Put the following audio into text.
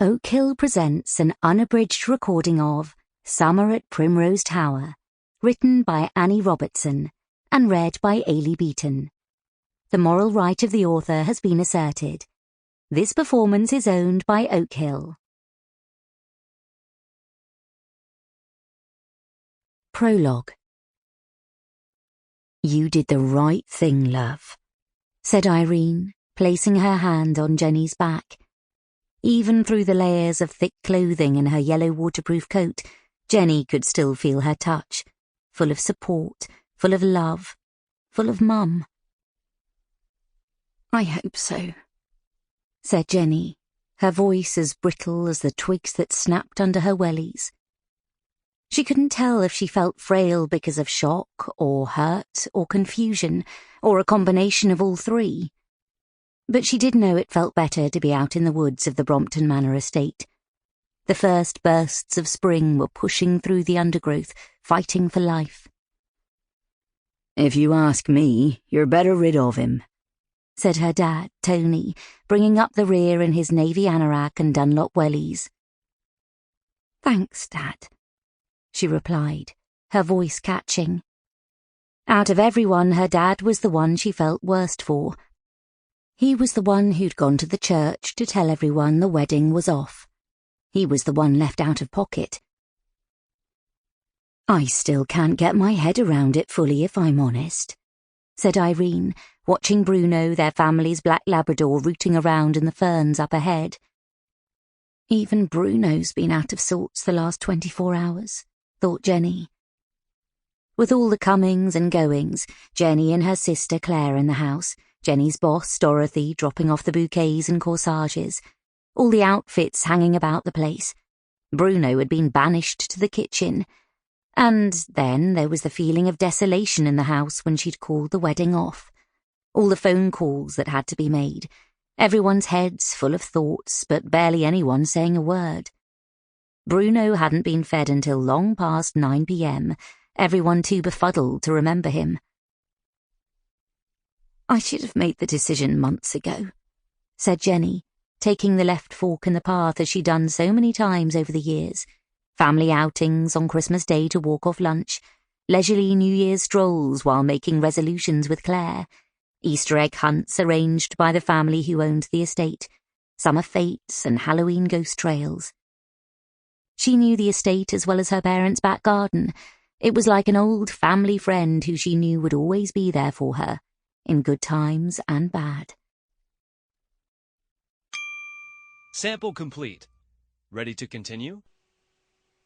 Oak Hill presents an unabridged recording of Summer at Primrose Tower, written by Annie Robertson and read by Eilidh Beaton. The moral right of the author has been asserted. This performance is owned by Oak Hill. Prologue. "You did the right thing, love," said Irene, placing her hand on Jennie's back. Even through the layers of thick clothing in her yellow waterproof coat, Jennie could still feel her touch, full of support, full of love, full of Mum. "I hope so," said Jennie, her voice as brittle as the twigs that snapped under her wellies. She couldn't tell if she felt frail because of shock, or hurt, or confusion, or a combination of all three. But she did know it felt better to be out in the woods of the Brompton Manor estate. The first bursts of spring were pushing through the undergrowth, fighting for life. "If you ask me, you're better rid of him," said her dad, Tony, bringing up the rear in his navy anorak and Dunlop wellies. "Thanks, Dad," she replied, her voice catching. Out of everyone, her dad was the one she felt worst for. He was the one who'd gone to the church to tell everyone the wedding was off. He was the one left out of pocket. "I still can't get my head around it fully, if I'm honest," said Irene, watching Bruno, their family's black Labrador, rooting around in the ferns up ahead. "Even Bruno's been out of sorts the last 24 hours, thought Jennie. With all the comings and goings, Jennie and her sister Claire in the house, Jennie's boss, Dorothy, dropping off the bouquets and corsages, all the outfits hanging about the place. Bruno had been banished to the kitchen. And then there was the feeling of desolation in the house when she'd called the wedding off. All the phone calls that had to be made. Everyone's heads full of thoughts, but barely anyone saying a word. Bruno hadn't been fed until long past 9 p.m, everyone too befuddled to remember him. "I should have made the decision months ago," said Jennie, taking the left fork in the path as she'd done so many times over the years. Family outings on Christmas Day to walk off lunch, leisurely New Year's strolls while making resolutions with Claire, Easter egg hunts arranged by the family who owned the estate, summer fetes and Halloween ghost trails. She knew the estate as well as her parents' back garden. It was like an old family friend who she knew would always be there for her, in good times and bad. Sample complete. Ready to continue?